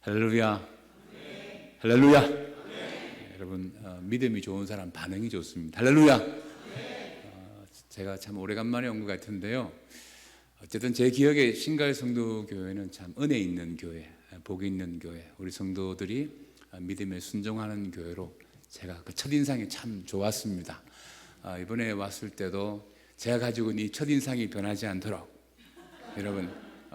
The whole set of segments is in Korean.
할렐루야. 할렐루야. 여러분, 믿음이 좋은 사람 반응이 좋습니다. 할렐루야. 제가 참 오래간만에 온 것 같은데요. 어쨌든 제 기억에 신갈 성도교회는 참 은혜 있는 교회, 복이 있는 교회, 우리 성도들이 믿음에 순종하는 교회로 제가 그 첫인상이 참 좋았습니다. 이번에 왔을 때도 제가 가지고 있는 이 첫인상이 변하지 않도록 여러분,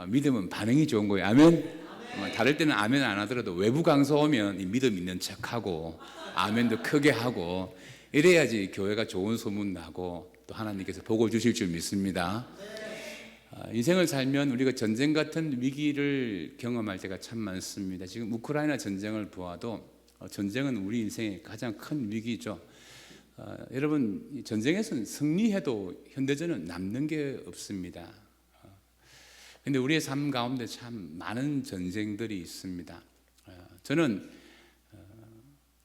믿음은 반응이 좋은 거예요. 아멘. 다를 때는 아멘 안 하더라도 외부 강서 오면 이 믿음 있는 척하고 아멘도 크게 하고 이래야지 교회가 좋은 소문 나고 또 하나님께서 복을 주실 줄 믿습니다. 인생을 살면 우리가 전쟁 같은 위기를 경험할 때가 참 많습니다. 지금 우크라이나 전쟁을 보아도 전쟁은 우리 인생의 가장 큰 위기죠. 여러분, 전쟁에서는 승리해도 현대전은 남는 게 없습니다. 근데 우리의 삶 가운데 참 많은 전쟁들이 있습니다. 저는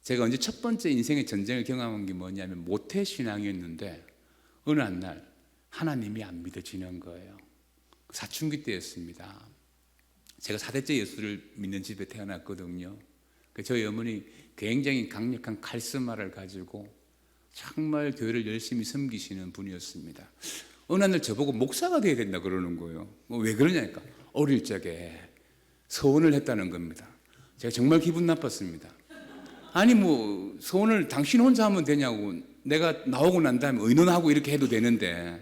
제가 언제 첫 번째 인생의 전쟁을 경험한 게 뭐냐면 모태신앙이었는데 어느 한 날 하나님이 안 믿어지는 거예요. 사춘기 때였습니다. 제가 4대째 예수를 믿는 집에 태어났거든요. 저희 어머니 굉장히 강력한 카리스마를 가지고 정말 교회를 열심히 섬기시는 분이었습니다. 어느 날 저보고 목사가 돼야 된다 그러는 거예요. 왜 그러냐니까 어릴 적에 서원을 했다는 겁니다. 제가 정말 기분 나빴습니다. 아니 서원을 당신 혼자 하면 되냐고, 내가 나오고 난 다음에 의논하고 이렇게 해도 되는데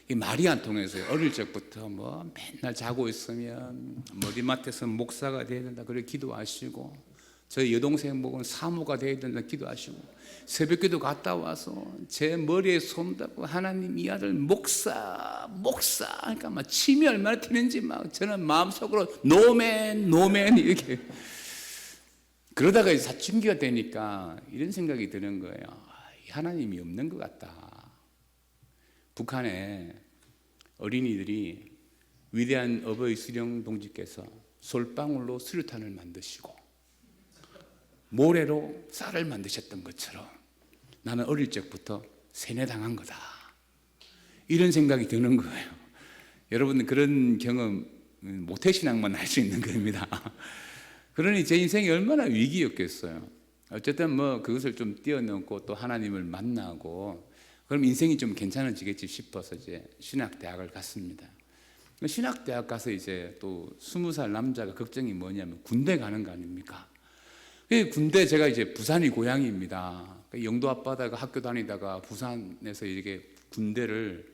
이 말이 안 통해서요. 어릴 적부터 맨날 자고 있으면 머리맡에서 목사가 돼야 된다 그렇게 기도하시고, 저희 여동생 보고는 사모가 돼야 된다 기도하시고, 새벽기도 갔다 와서 제 머리에 손잡고 하나님 이 아들 목사 그러니까 막 침이 얼마나 튀는지 막 저는 마음속으로 노맨 이렇게 그러다가 사춘기가 되니까 이런 생각이 드는 거예요. 하나님이 없는 것 같다. 북한에 어린이들이 위대한 어버이 수령 동지께서 솔방울로 수류탄을 만드시고 모래로 쌀을 만드셨던 것처럼 나는 어릴 적부터 세뇌당한 거다, 이런 생각이 드는 거예요. 여러분은 그런 경험 모태신앙만 할 수 있는 겁니다. 그러니 제 인생이 얼마나 위기였겠어요. 어쨌든 그것을 좀 뛰어넘고 또 하나님을 만나고 그럼 인생이 좀 괜찮아지겠지 싶어서 이제 신학대학을 갔습니다. 신학대학 가서 이제 또 20살 남자가 걱정이 뭐냐면 군대 가는 거 아닙니까? 군대, 제가 이제 부산이 고향입니다. 영도 앞바다가 학교 다니다가 부산에서 이렇게 군대를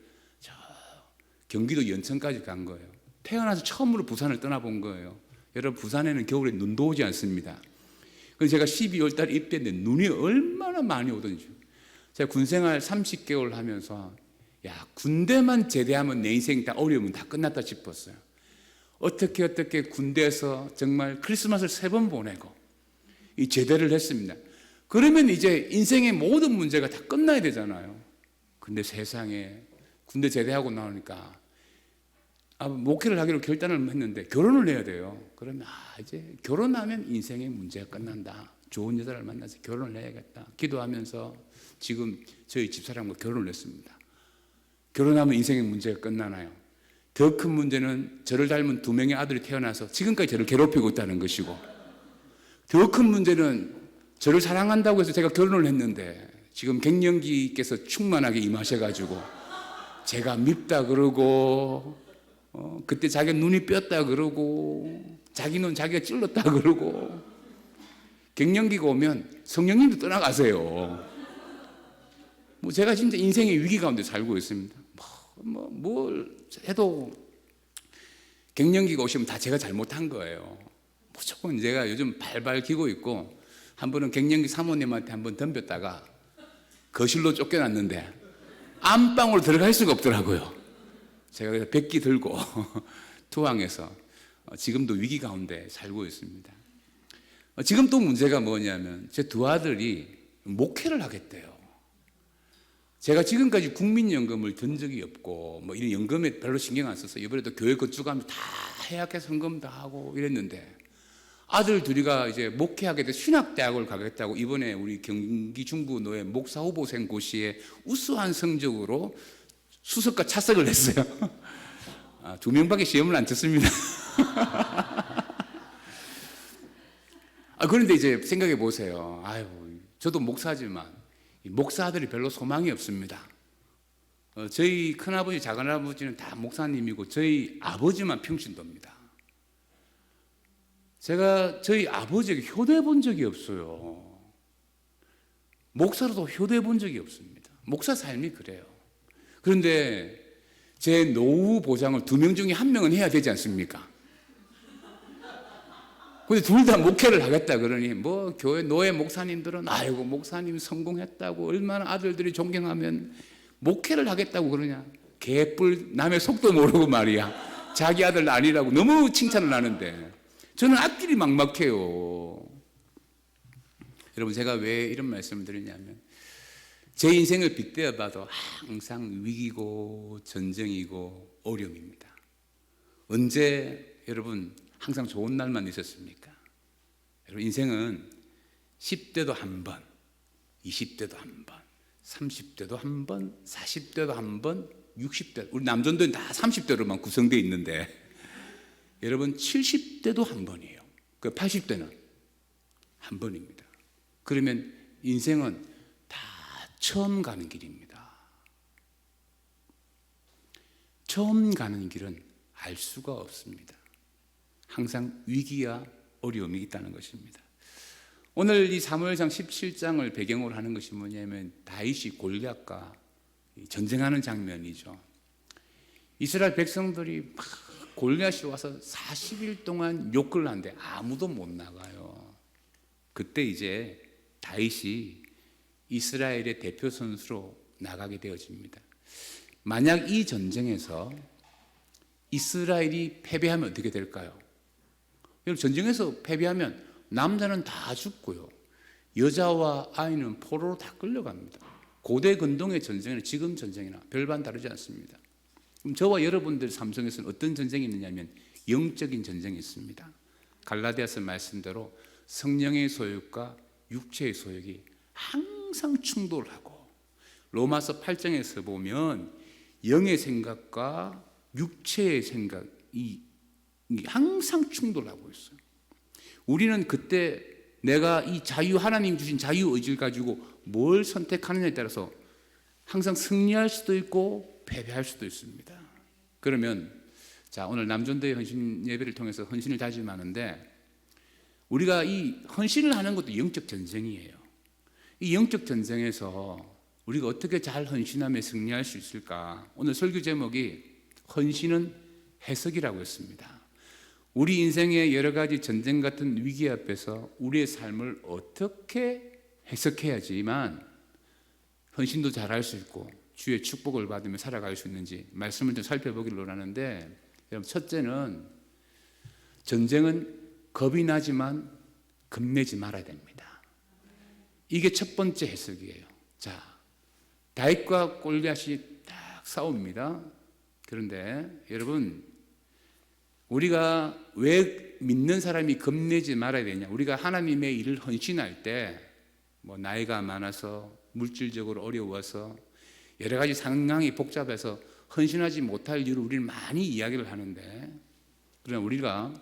경기도 연천까지 간 거예요. 태어나서 처음으로 부산을 떠나본 거예요. 여러분, 부산에는 겨울에 눈도 오지 않습니다. 그래서 제가 12월 달에 입대했는데 눈이 얼마나 많이 오던지. 제가 군생활 30개월 하면서 군대만 제대하면 내 인생 다 어려우면 다 끝났다 싶었어요. 어떻게 군대에서 정말 크리스마스를 3번 보내고 이 제대를 했습니다. 그러면 이제 인생의 모든 문제가 다 끝나야 되잖아요. 근데 세상에 군대 제대하고 나오니까 목회를 하기로 결단을 했는데 결혼을 해야 돼요. 그러면 이제 결혼하면 인생의 문제가 끝난다. 좋은 여자를 만나서 결혼을 해야겠다 기도하면서 지금 저희 집사람과 결혼을 했습니다. 결혼하면 인생의 문제가 끝나나요? 더 큰 문제는 저를 닮은 2명의 아들이 태어나서 지금까지 저를 괴롭히고 있다는 것이고, 더 큰 문제는 저를 사랑한다고 해서 제가 결혼을 했는데 지금 갱년기께서 충만하게 임하셔가지고 제가 밉다 그러고 그때 자기가 눈이 뼈다 그러고 자기 눈 자기가 찔렀다 그러고, 갱년기가 오면 성령님도 떠나가세요. 제가 진짜 인생의 위기 가운데 살고 있습니다. 뭘 해도 갱년기가 오시면 다 제가 잘못한 거예요. 무조건 제가 요즘 발발 기고 있고, 한 번은 갱년기 사모님한테 한 번 덤볐다가 거실로 쫓겨났는데 안방으로 들어갈 수가 없더라고요. 제가 그래서 백기 들고 투항해서 지금도 위기 가운데 살고 있습니다. 지금 또 문제가 뭐냐면 제 2 아들이 목회를 하겠대요. 제가 지금까지 국민연금을 든 적이 없고 이런 연금에 별로 신경 안 써서 이번에도 교회 건축하면 다 해약해서 헌금 다 하고 이랬는데 아들 2이가 이제 목회하게 돼서 신학대학을 가겠다고 이번에 우리 경기 중부노회 목사 후보생 고시에 우수한 성적으로 수석과 차석을 했어요. 2명밖에 시험을 안 쳤습니다. 그런데 이제 생각해 보세요. 아유, 저도 목사지만 이 목사들이 별로 소망이 없습니다. 저희 큰아버지, 작은아버지는 다 목사님이고 저희 아버지만 평신도입니다. 제가 저희 아버지에게 효도해 본 적이 없어요. 목사로도 효도해 본 적이 없습니다. 목사 삶이 그래요. 그런데 제 노후 보장을 2명 중에 1명은 해야 되지 않습니까? 근데 둘 다 목회를 하겠다 그러니 뭐 교회 노예 목사님들은 아이고 목사님 성공했다고 얼마나 아들들이 존경하면 목회를 하겠다고 그러냐. 개뿔 남의 속도 모르고 말이야. 자기 아들 아니라고 너무 칭찬을 하는데 저는 앞길이 막막해요. 여러분 제가 왜 이런 말씀을 드리냐면 제 인생을 빗대어 봐도 항상 위기고 전쟁이고 어려움입니다. 언제 여러분 항상 좋은 날만 있었습니까? 여러분 인생은 10대도 한 번, 20대도 한 번, 30대도 한 번, 40대도 한 번, 60대 우리 남전도는 다 30대로만 구성되어 있는데 여러분 70대도 한 번이에요. 그 80대는 한 번입니다. 그러면 인생은 다 처음 가는 길입니다. 처음 가는 길은 알 수가 없습니다. 항상 위기와 어려움이 있다는 것입니다. 오늘 이 사무엘상 17장을 배경으로 하는 것이 뭐냐면 다윗이 골리앗과 전쟁하는 장면이죠. 이스라엘 백성들이 막 골리앗이 와서 40일 동안 욕을 하는데 아무도 못 나가요. 그때 이제 다윗이 이스라엘의 대표 선수로 나가게 되어집니다. 만약 이 전쟁에서 이스라엘이 패배하면 어떻게 될까요? 여러분 전쟁에서 패배하면 남자는 다 죽고요. 여자와 아이는 포로로 다 끌려갑니다. 고대 근동의 전쟁은 지금 전쟁이나 별반 다르지 않습니다. 그럼 저와 여러분들 삶 속에서는 어떤 전쟁이 있느냐면 영적인 전쟁이 있습니다. 갈라디아서 말씀대로 성령의 소욕과 육체의 소욕이 항상 충돌하고 로마서 8장에서 보면 영의 생각과 육체의 생각이 항상 충돌하고 있어요. 우리는 그때 내가 이 하나님 주신 자유의지를 가지고 뭘 선택하느냐에 따라서 항상 승리할 수도 있고 패배할 수도 있습니다. 그러면 자 오늘 남전도의 헌신 예배를 통해서 헌신을 다짐하는데 우리가 이 헌신을 하는 것도 영적 전쟁이에요. 이 영적 전쟁에서 우리가 어떻게 잘 헌신하며 승리할 수 있을까? 오늘 설교 제목이 헌신은 해석이라고 했습니다. 우리 인생의 여러 가지 전쟁 같은 위기 앞에서 우리의 삶을 어떻게 해석해야지만 헌신도 잘할 수 있고 주의 축복을 받으며 살아갈 수 있는지 말씀을 좀 살펴보기를 원하는데 여러분 첫째는 전쟁은 겁이 나지만 겁내지 말아야 됩니다. 이게 첫 번째 해석이에요. 자, 다윗과 골리앗이 딱 싸웁니다. 그런데 여러분 우리가 왜 믿는 사람이 겁내지 말아야 되냐? 우리가 하나님의 일을 헌신할 때 뭐 나이가 많아서 물질적으로 어려워서 여러 가지 상황이 복잡해서 헌신하지 못할 이유를 우리는 많이 이야기를 하는데 그러나 우리가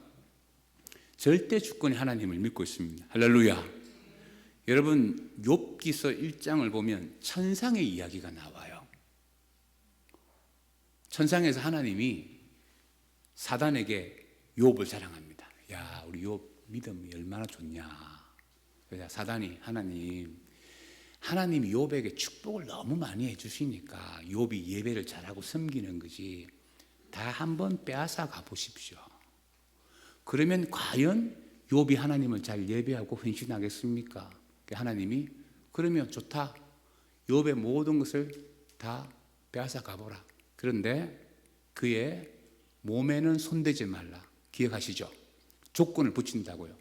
절대 주권이 하나님을 믿고 있습니다. 할렐루야. 여러분 욥기서 1장을 보면 천상의 이야기가 나와요. 천상에서 하나님이 사단에게 욥을 자랑합니다. 야, 우리 욥 믿음이 얼마나 좋냐. 그래서 사단이 하나님이 욥에게 축복을 너무 많이 해주시니까 욥이 예배를 잘하고 섬기는 거지. 다 한번 빼앗아 가보십시오. 그러면 과연 욥이 하나님을 잘 예배하고 헌신하겠습니까? 하나님이 그러면 좋다. 욥의 모든 것을 다 빼앗아 가보라. 그런데 그의 몸에는 손대지 말라. 기억하시죠? 조건을 붙인다고요.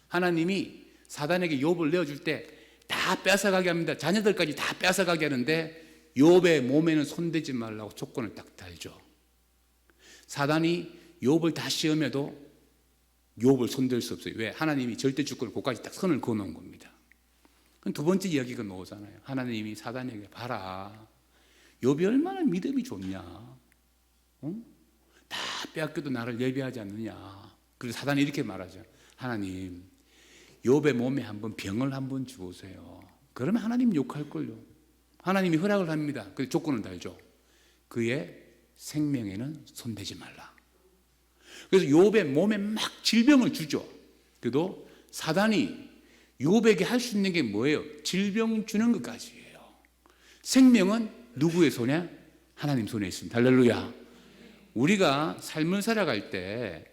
하나님이 사단에게 욥을 내어줄 때 다 뺏어가게 합니다. 자녀들까지 다 뺏어가게 하는데 욥의 몸에는 손대지 말라고 조건을 딱 달죠. 사단이 욥을 다 시험해도 욥을 손댈 수 없어요. 왜? 하나님이 절대 주권을 그까지 딱 선을 그어놓은 겁니다. 두 번째 이야기가 나오잖아요. 하나님이 사단에게 봐라. 욥이 얼마나 믿음이 좋냐. 응? 다 빼앗겨도 나를 예배하지 않느냐. 그래서 사단이 이렇게 말하죠. 하나님, 욥의 몸에 한번 병을 한번 주우세요. 그러면 하나님 욕할걸요. 하나님이 허락을 합니다. 그 조건은 달죠. 그의 생명에는 손대지 말라. 그래서 욥의 몸에 막 질병을 주죠. 그래도 사단이 욥에게 할 수 있는 게 뭐예요? 질병 주는 것까지예요. 생명은 누구의 손에? 하나님 손에 있습니다. 할렐루야. 우리가 삶을 살아갈 때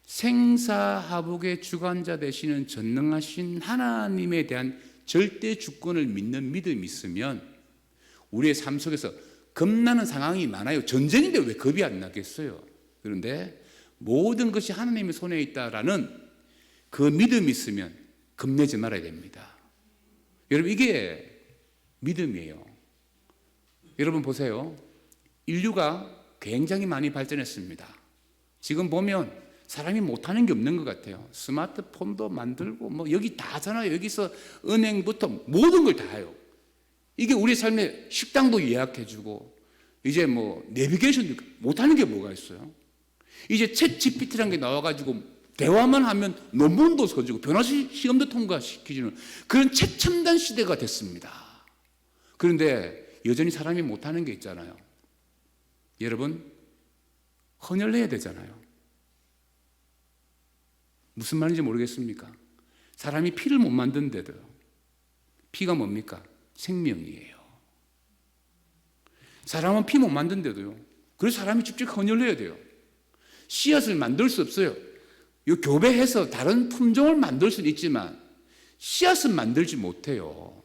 생사하복의 주관자 되시는 전능하신 하나님에 대한 절대 주권을 믿는 믿음이 있으면 우리의 삶 속에서 겁나는 상황이 많아요. 전쟁인데 왜 겁이 안 나겠어요? 그런데 모든 것이 하나님의 손에 있다라는 그 믿음이 있으면 겁내지 말아야 됩니다. 여러분, 이게 믿음이에요. 여러분 보세요. 인류가 굉장히 많이 발전했습니다. 지금 보면 사람이 못하는 게 없는 것 같아요. 스마트폰도 만들고 뭐 여기 다 하잖아요. 여기서 은행부터 모든 걸 다 해요. 이게 우리 삶에 식당도 예약해주고 이제 뭐 내비게이션도 못하는 게 뭐가 있어요? 이제 챗 GPT라는 게 나와가지고 대화만 하면 논문도 써주고 변호사 시험도 통과시키는 그런 최첨단 시대가 됐습니다. 그런데 여전히 사람이 못하는 게 있잖아요. 여러분, 헌혈해야 되잖아요. 무슨 말인지 모르겠습니까? 사람이 피를 못 만든데도 피가 뭡니까? 생명이에요. 사람은 피 못 만든데도요. 그래서 사람이 직접 헌혈해야 돼요. 씨앗을 만들 수 없어요. 이 교배해서 다른 품종을 만들 수는 있지만 씨앗은 만들지 못해요.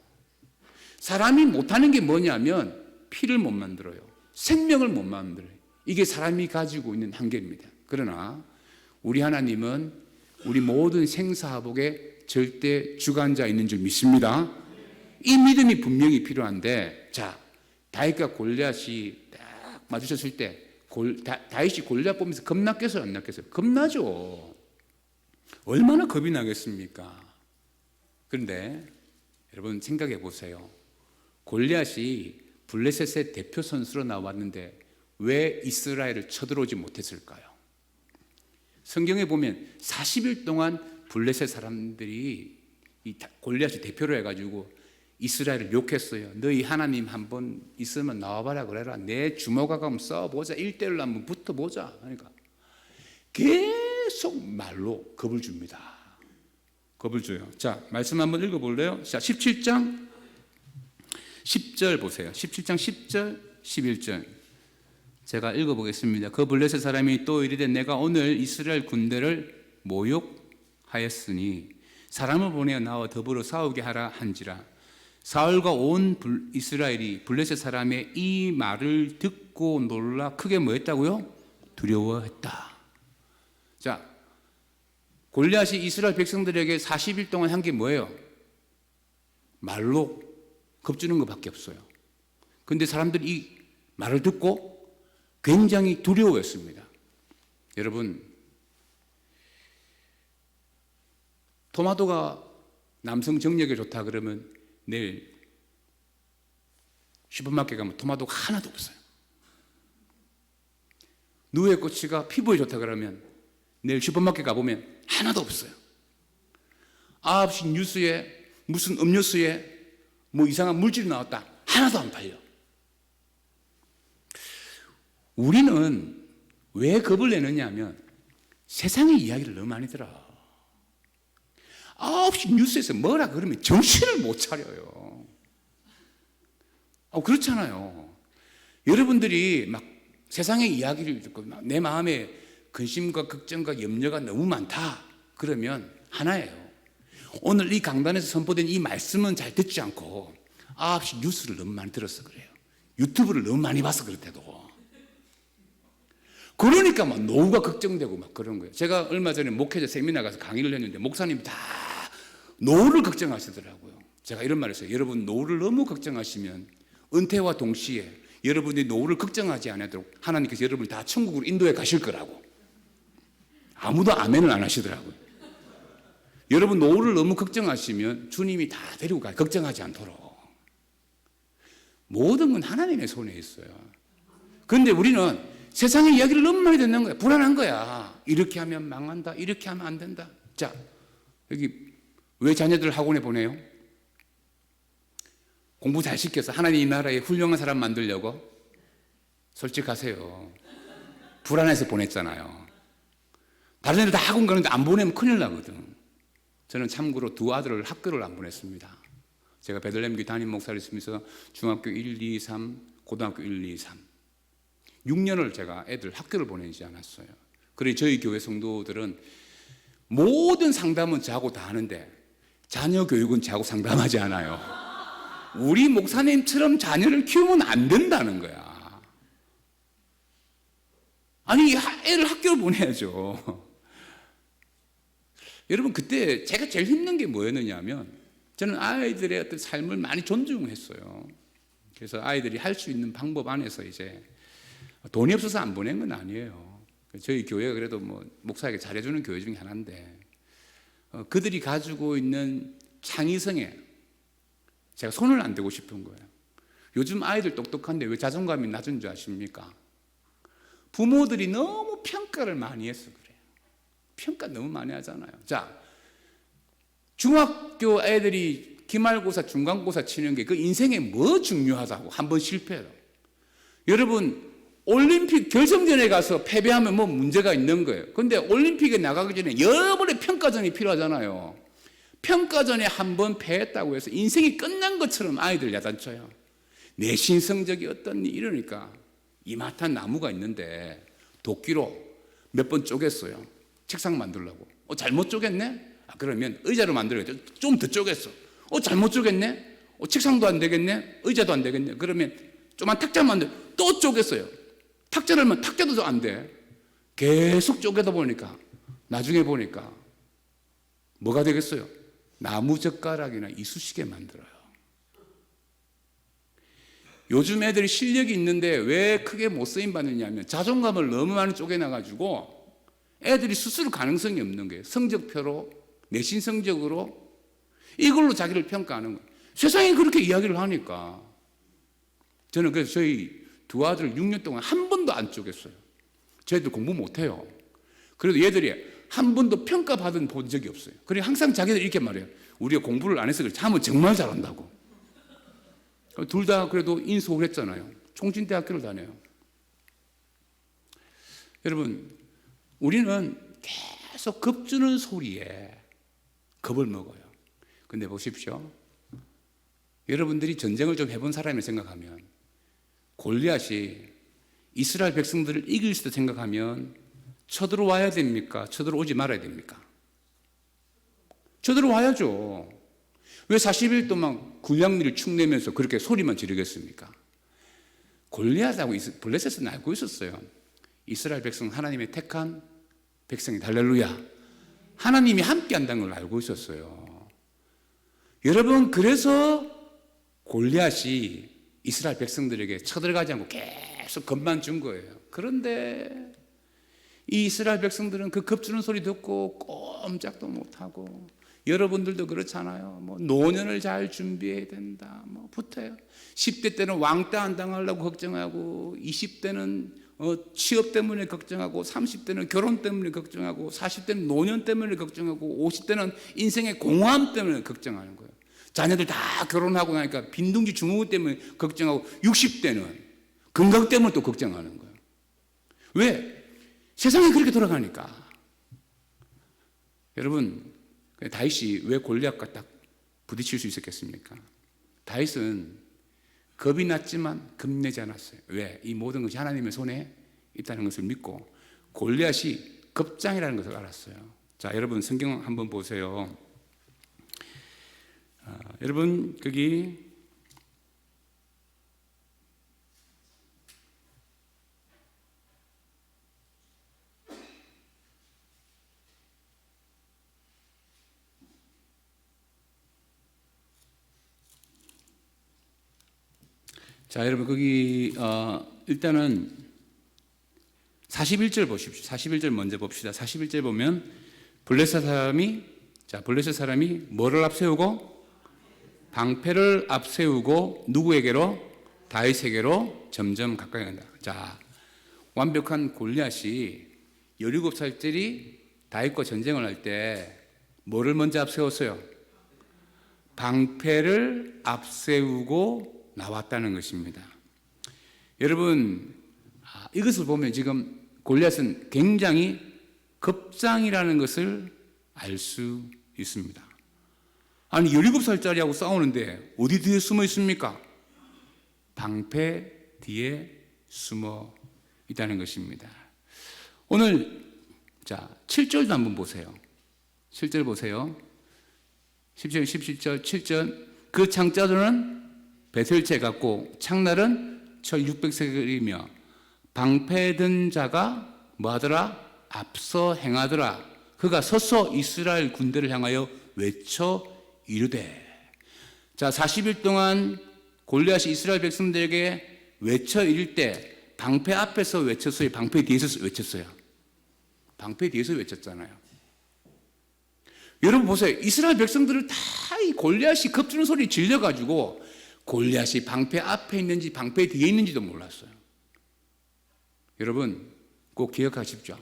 사람이 못하는 게 뭐냐면 피를 못 만들어요. 생명을 못 만들어요. 이게 사람이 가지고 있는 한계입니다. 그러나 우리 하나님은 우리 모든 생사하복의 절대 주관자 있는 줄 믿습니다. 이 믿음이 분명히 필요한데, 자, 다윗과 골리앗이 딱 마주쳤을 때 다윗이 골리앗 보면서 겁났겠어요, 안 났겠어요? 겁나죠. 얼마나 겁이 나겠습니까? 그런데 여러분 생각해 보세요. 골리앗이 블레셋의 대표 선수로 나왔는데 왜 이스라엘을 쳐들어오지 못했을까요? 성경에 보면 40일 동안 블레셋 사람들이 이 골리앗이 대표로 해가지고 이스라엘을 욕했어요. 너희 하나님 한번 있으면 나와봐라 그래라. 내 주먹하고 한번 싸워보자. 1대1로 한번 붙어보자. 그러니까 계속 말로 겁을 줍니다. 겁을 줘요. 자, 말씀 한번 읽어볼래요? 자, 17장 10절 보세요. 17장 10절 11절 제가 읽어보겠습니다. 그 블레셋 사람이 또 이르되 내가 오늘 이스라엘 군대를 모욕하였으니 사람을 보내어 나와 더불어 싸우게 하라 한지라. 사울과 온 이스라엘이 블레셋 사람의 이 말을 듣고 놀라 크게 뭐 했다고요? 두려워했다. 자, 골리앗이 이스라엘 백성들에게 40일 동안 한 게 뭐예요? 말로 겁주는 것밖에 없어요. 그런데 사람들이 이 말을 듣고 굉장히 두려워했습니다. 여러분, 토마토가 남성 정력에 좋다 그러면 내일 슈퍼마켓 가면 토마토가 하나도 없어요. 누에 꼬치가 피부에 좋다 그러면 내일 슈퍼마켓 가보면 하나도 없어요. 9시 뉴스에 무슨 음료수에 뭐 이상한 물질이 나왔다. 하나도 안 팔려. 우리는 왜 겁을 내느냐 하면 세상의 이야기를 너무 많이 들어. 9시 뉴스에서 뭐라 그러면 정신을 못 차려요. 그렇잖아요. 여러분들이 막 세상의 이야기를 듣고 내 마음에 근심과 걱정과 염려가 너무 많다. 그러면 하나예요. 오늘 이 강단에서 선포된 이 말씀은 잘 듣지 않고 9시 뉴스를 너무 많이 들어서 그래요. 유튜브를 너무 많이 봐서 그렇대도. 그러니까 막 노후가 걱정되고 막 그런 거예요. 제가 얼마 전에 목회자 세미나 가서 강의를 했는데 목사님이 다 노후를 걱정하시더라고요. 제가 이런 말을 했어요. 여러분 노후를 너무 걱정하시면 은퇴와 동시에 여러분이 노후를 걱정하지 않도록 하나님께서 여러분을 다 천국으로 인도해 가실 거라고. 아무도 아멘을 안 하시더라고요. 여러분 노후를 너무 걱정하시면 주님이 다 데리고 가요. 걱정하지 않도록. 모든 건 하나님의 손에 있어요. 그런데 우리는 세상의 이야기를 너무 많이 듣는 거야. 불안한 거야. 이렇게 하면 망한다. 이렇게 하면 안 된다. 자, 여기 왜 자녀들을 학원에 보내요? 공부 잘 시켜서 하나님 이 나라에 훌륭한 사람 만들려고? 솔직하세요. 불안해서 보냈잖아요. 다른 애들 다 학원 가는데 안 보내면 큰일 나거든. 저는 참고로 두 아들을 학교를 안 보냈습니다. 제가 베들레헴교회 담임 목사를 있으면서 중학교 1, 2, 3, 고등학교 1, 2, 3 6년을 제가 애들 학교를 보내지 않았어요. 그래 저희 교회 성도들은 모든 상담은 저하고 다 하는데 자녀 교육은 저하고 상담하지 않아요. 우리 목사님처럼 자녀를 키우면 안 된다는 거야. 아니 애를 학교를 보내야죠. 여러분 그때 제가 제일 힘든 게 뭐였느냐 하면 저는 아이들의 어떤 삶을 많이 존중했어요. 그래서 아이들이 할 수 있는 방법 안에서 이제 돈이 없어서 안 보낸 건 아니에요. 저희 교회가 그래도 뭐 목사에게 잘해주는 교회 중에 하나인데 그들이 가지고 있는 창의성에 제가 손을 안 대고 싶은 거예요. 요즘 아이들 똑똑한데 왜 자존감이 낮은 줄 아십니까? 부모들이 너무 평가를 많이 해서 그래요. 평가 너무 많이 하잖아요. 자, 중학교 애들이 기말고사, 중간고사 치는 게 그 인생에 뭐 중요하다고 한 번 실패해요. 여러분 올림픽 결승전에 가서 패배하면 뭐 문제가 있는 거예요. 그런데 올림픽에 나가기 전에 여러 번의 평가전이 필요하잖아요. 평가전에 한 번 패했다고 해서 인생이 끝난 것처럼 아이들 야단쳐요. 내신 성적이 어떻니 이러니까 이마탄 나무가 있는데 도끼로 몇 번 쪼갰어요. 책상 만들려고. 잘못 쪼갰네? 그러면 의자로 만들어야죠. 좀 더 쪼갰어. 잘못 쪼갰네? 책상도 안 되겠네? 의자도 안 되겠네? 그러면 좀만 탁자 만들어. 또 쪼갰어요. 탁자를 하면 탁자도 안 돼. 계속 쪼개다 보니까 나중에 보니까 뭐가 되겠어요? 나무젓가락이나 이쑤시개 만들어요. 요즘 애들이 실력이 있는데 왜 크게 못 쓰임 받느냐 하면 자존감을 너무 많이 쪼개놔가지고 애들이 스스로 가능성이 없는 거예요. 성적표로, 내신 성적으로 이걸로 자기를 평가하는 거예요. 세상이 그렇게 이야기를 하니까 저는 그래서 저희 두 아들 6년 동안 한 번도 안 쪼갰어요. 저희들 공부 못해요. 그래도 얘들이 한 번도 평가받은 본 적이 없어요. 그리고 항상 자기들 이렇게 말해요. 우리가 공부를 안 해서 그래. 하면 정말 잘한다고. 둘 다 그래도 인수를 했잖아요. 총진대학교를 다녀요. 여러분 우리는 계속 겁주는 소리에 겁을 먹어요. 근데 보십시오. 여러분들이 전쟁을 좀 해본 사람을 생각하면 골리앗이 이스라엘 백성들을 이길 수도 생각하면 쳐들어와야 됩니까? 쳐들어오지 말아야 됩니까? 쳐들어와야죠. 왜 40일 동안 군량미를 축내면서 그렇게 소리만 지르겠습니까? 골리앗하고 블레셋은 알고 있었어요. 이스라엘 백성 하나님의 택한 백성이 할렐루야. 하나님이 함께 한다는 걸 알고 있었어요. 여러분 그래서 골리앗이 이스라엘 백성들에게 쳐들어가지 않고 계속 겁만 준 거예요. 그런데 이 이스라엘 백성들은 그 겁주는 소리 듣고 꼼짝도 못하고 여러분들도 그렇잖아요. 뭐 노년을 잘 준비해야 된다. 뭐 붙어요. 10대 때는 왕따 안 당하려고 걱정하고 20대는 취업 때문에 걱정하고 30대는 결혼 때문에 걱정하고 40대는 노년 때문에 걱정하고 50대는 인생의 공허함 때문에 걱정하는 거예요. 자녀들 다 결혼하고 나니까 빈둥지 주무기 때문에 걱정하고 60대는 건강 때문에 또 걱정하는 거예요. 왜? 세상이 그렇게 돌아가니까. 여러분 다윗이 왜 골리앗과 딱 부딪힐 수 있었겠습니까? 다윗은 겁이 났지만 겁내지 않았어요. 왜? 이 모든 것이 하나님의 손에 있다는 것을 믿고 골리앗이 겁장이라는 것을 알았어요. 자, 여러분 성경 한번 보세요. 여러분 거기 자, 여러분 거기 일단은 41절 보십시오. 41절 먼저 봅시다. 41절 보면 블레셋 사람이 뭐를 앞세우고 방패를 앞세우고 누구에게로? 다윗에게로 점점 가까이 간다. 자, 완벽한 골리앗이 17살짜리 다윗과 전쟁을 할 때 뭐를 먼저 앞세웠어요? 방패를 앞세우고 나왔다는 것입니다. 여러분, 이것을 보면 지금 골리앗은 굉장히 겁장이라는 것을 알 수 있습니다. 아니 17살짜리하고 싸우는데 어디 뒤에 숨어 있습니까? 방패 뒤에 숨어 있다는 것입니다. 오늘 7절도 한번 보세요. 7절 보세요. 10절, 17절, 7절. 그 창자들은 베들채 같고 창날은 철 600세겔이며 방패 든 자가 뭐하더라? 앞서 행하더라. 그가 서서 이스라엘 군대를 향하여 외쳐 이르되. 자, 40일 동안 골리앗이 이스라엘 백성들에게 외쳐 이를 때 방패 앞에서 외쳤어요? 방패 뒤에서 외쳤어요? 방패 뒤에서 외쳤잖아요. 여러분 보세요. 이스라엘 백성들을 다 이 골리앗이 겁주는 소리 질려가지고 골리앗이 방패 앞에 있는지 방패 뒤에 있는지도 몰랐어요. 여러분 꼭 기억하십시오.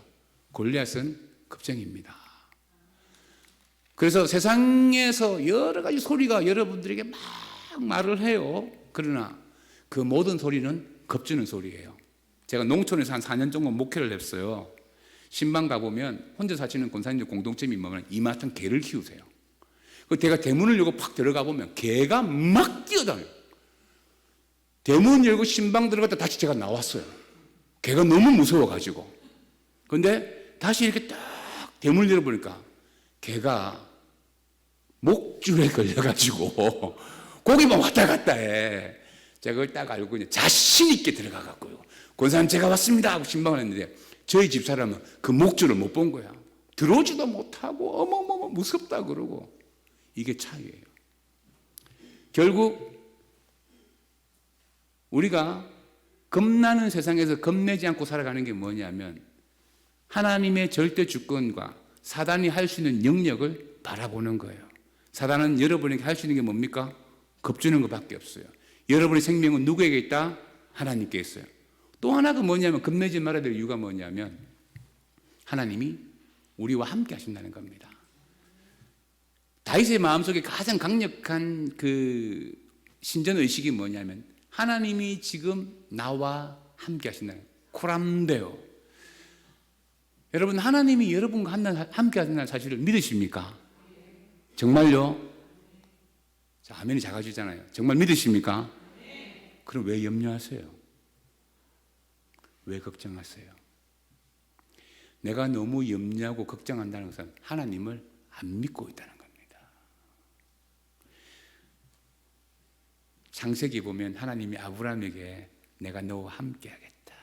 골리앗은 겁쟁입니다. 그래서 세상에서 여러 가지 소리가 여러분들에게 막 말을 해요. 그러나 그 모든 소리는 겁주는 소리예요. 제가 농촌에서 한 4년 정도 목회를 했어요. 신방 가보면 혼자 사시는 권사님들 공동점이 뭐냐면 이마트는 개를 키우세요. 제가 대문을 열고 팍 들어가 보면 개가 막 뛰어다녀요. 대문 열고 신방 들어갔다 다시 제가 나왔어요. 개가 너무 무서워가지고. 근데 다시 이렇게 딱 대문을 열어보니까 개가 목줄에 걸려가지고 고기만 왔다 갔다 해. 제가 그걸 딱 알고 그냥 자신 있게 들어가갖고요. 권사님 제가 왔습니다 하고 신방을 했는데 저희 집 사람은 그 목줄을 못 본 거야. 들어오지도 못하고 어머머머 무섭다 그러고. 이게 차이예요. 결국 우리가 겁나는 세상에서 겁내지 않고 살아가는 게 뭐냐면 하나님의 절대 주권과 사단이 할 수 있는 영역을 바라보는 거예요. 사단은 여러분에게 할 수 있는 게 뭡니까? 겁주는 것밖에 없어요. 여러분의 생명은 누구에게 있다? 하나님께 있어요. 또 하나가 뭐냐면 겁내지 말아야 될 이유가 뭐냐면 하나님이 우리와 함께 하신다는 겁니다. 다윗의 마음속에 가장 강력한 그 신전의식이 뭐냐면 하나님이 지금 나와 함께 하신다는 코람데오. 여러분 하나님이 여러분과 함께 하신다는 사실을 믿으십니까? 정말요? 자, 아멘이 작아지잖아요. 정말 믿으십니까? 그럼 왜 염려하세요? 왜 걱정하세요? 내가 너무 염려하고 걱정한다는 것은 하나님을 안 믿고 있다는 겁니다. 창세기 보면 하나님이 아브라함에게 내가 너와 함께 하겠다.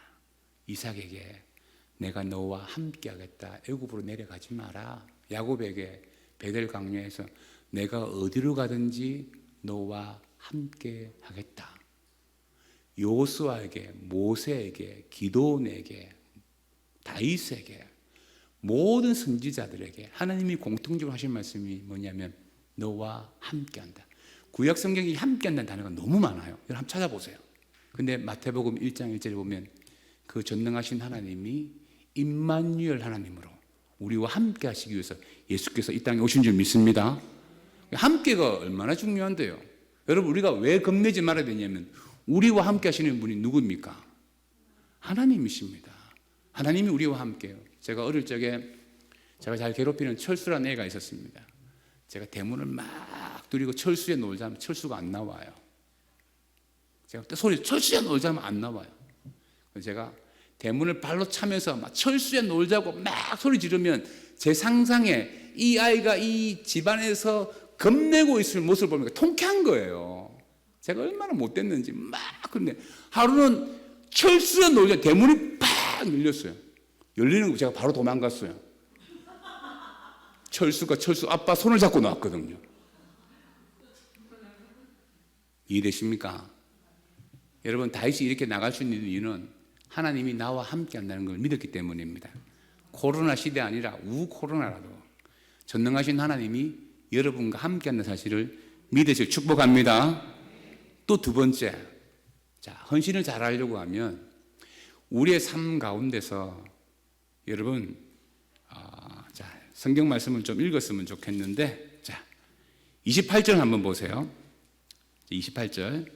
이삭에게 내가 너와 함께 하겠다. 애굽으로 내려가지 마라. 야곱에게 베델 강야에서 내가 어디로 가든지 너와 함께 하겠다. 요수아에게, 모세에게, 기도원에게, 다윗에게, 모든 선지자들에게 하나님이 공통적으로 하신 말씀이 뭐냐면 너와 함께한다. 구약 성경이 함께한다는 단어가 너무 많아요. 여러분 한번 찾아보세요. 근데 마태복음 1장 1절에 보면 그 전능하신 하나님이 임마누엘 하나님으로 우리와 함께 하시기 위해서 예수께서 이 땅에 오신 줄 믿습니다. 함께가 얼마나 중요한데요. 여러분 우리가 왜 겁내지 말아야 되냐면 우리와 함께 하시는 분이 누구입니까? 하나님이십니다. 하나님이 우리와 함께해요. 제가 어릴 적에 제가 잘 괴롭히는 철수라는 애가 있었습니다. 제가 대문을 막 두드리고 철수에 놀자면 철수가 안 나와요. 제가 그때 소리 철수에 놀자면 안 나와요. 그래서 제가 대문을 발로 차면서 막 철수에 놀자고 막 소리 지르면 제 상상에 이 아이가 이 집안에서 겁내고 있을 모습을 보니까 통쾌한 거예요. 제가 얼마나 못됐는지 막. 그런데 하루는 철수에 놀자 대문이 팍 열렸어요. 열리는 거 제가 바로 도망갔어요. 철수 아빠 손을 잡고 나왔거든요. 이해되십니까? 여러분 다윗이 이렇게 나갈 수 있는 이유는 하나님이 나와 함께 한다는 걸 믿었기 때문입니다. 코로나 시대 아니라 우코로나라도 전능하신 하나님이 여러분과 함께 한다는 사실을 믿으시고 축복합니다. 또 두 번째, 자, 헌신을 잘하려고 하면 우리의 삶 가운데서 여러분 자, 성경 말씀을 좀 읽었으면 좋겠는데 자, 28절 한번 보세요. 28절.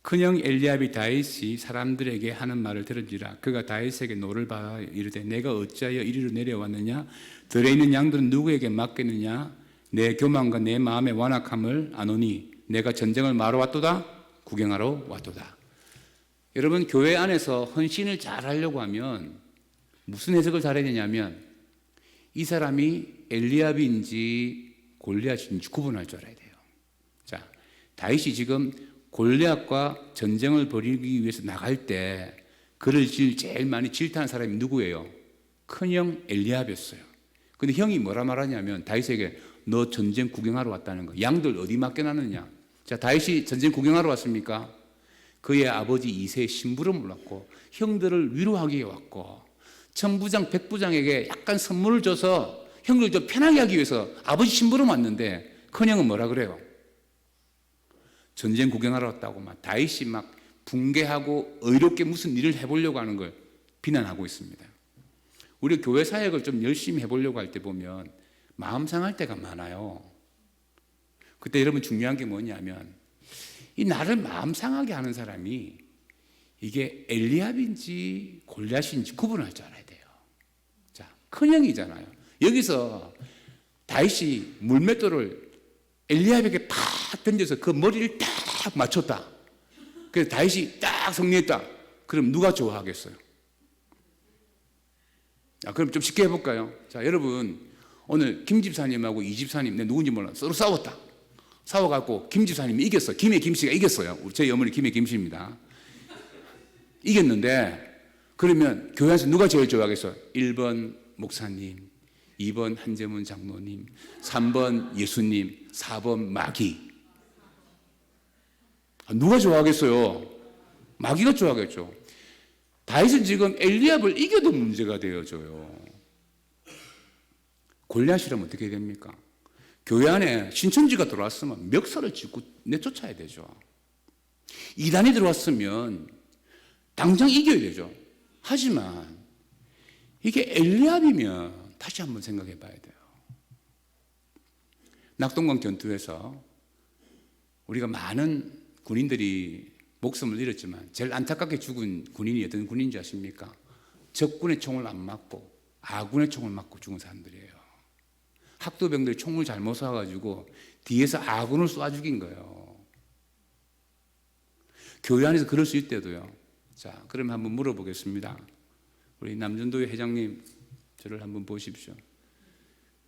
큰형 엘리압이 다윗이 사람들에게 하는 말을 들은지라 그가 다윗에게 노를 받아 이르되 내가 어찌하여 이리로 내려왔느냐 들에 있는 양들은 누구에게 맡겠느냐 내 교만과 내 마음의 완악함을 아노니 내가 전쟁을 마러 왔도다 구경하러 왔도다. 여러분, 교회 안에서 헌신을 잘 하려고 하면 무슨 해석을 잘해야 되냐면 이 사람이 엘리압인지 골리앗인지 구분할 줄 알아야 돼요. 자, 다윗이 지금 골리앗과 전쟁을 벌이기 위해서 나갈 때 그를 제일 많이 질타한 사람이 누구예요? 큰형 엘리압이었어요. 근데 형이 뭐라 말하냐면 다윗에게 너 전쟁 구경하러 왔다는 거. 양들 어디 맡겨놨느냐? 자, 다윗이 전쟁 구경하러 왔습니까? 그의 아버지 이새의 심부름을 왔고 형들을 위로하기 위해 왔고 천부장 백부장에게 약간 선물을 줘서 형들 좀 편하게 하기 위해서 아버지 심부름 왔는데 큰형은 뭐라 그래요? 전쟁 구경하러 왔다고 막 다윗이 막 붕괴하고 의롭게 무슨 일을 해보려고 하는 걸 비난하고 있습니다. 우리 교회 사역을 좀 열심히 해보려고 할 때 보면 마음 상할 때가 많아요. 그때 여러분 중요한 게 뭐냐면 이 나를 마음 상하게 하는 사람이 이게 엘리압인지 골리앗인지 구분할 줄 알아야 돼요. 자, 큰형이잖아요. 여기서 다윗이 물맷돌을 엘리압에게 팍 던져서 그 머리를 딱 맞췄다. 그래서 다윗이 딱 승리했다. 그럼 누가 좋아하겠어요? 그럼 좀 쉽게 해볼까요? 자, 여러분 오늘 김 집사님하고 이 집사님 내 누군지 몰라 서로 싸웠다. 싸워갖고 김 집사님이 이겼어. 김의 김씨가 이겼어요. 저희 어머니 김의 김씨입니다. 이겼는데 그러면 교회에서 누가 제일 좋아하겠어요? 1번 목사님, 2번 한재문 장로님, 3번 예수님, 4번 마귀. 누가 좋아하겠어요? 마귀가 좋아하겠죠. 다윗은 지금 엘리압을 이겨도 문제가 되어져요. 골리앗이라면 어떻게 됩니까? 교회 안에 신천지가 들어왔으면 멱살을 짚고 내쫓아야 되죠. 이단이 들어왔으면 당장 이겨야 되죠. 하지만 이게 엘리압이면 다시 한번 생각해 봐야 돼요. 낙동강 전투에서 우리가 많은 군인들이 목숨을 잃었지만 제일 안타깝게 죽은 군인이 어떤 군인인지 아십니까? 적군의 총을 안 맞고 아군의 총을 맞고 죽은 사람들이에요. 학도병들이 총을 잘못 쏴가지고 뒤에서 아군을 쏴 죽인 거예요. 교회 안에서 그럴 수 있대도요. 자, 그럼 한번 물어보겠습니다. 우리 남전도회 회장님, 저를 한번 보십시오.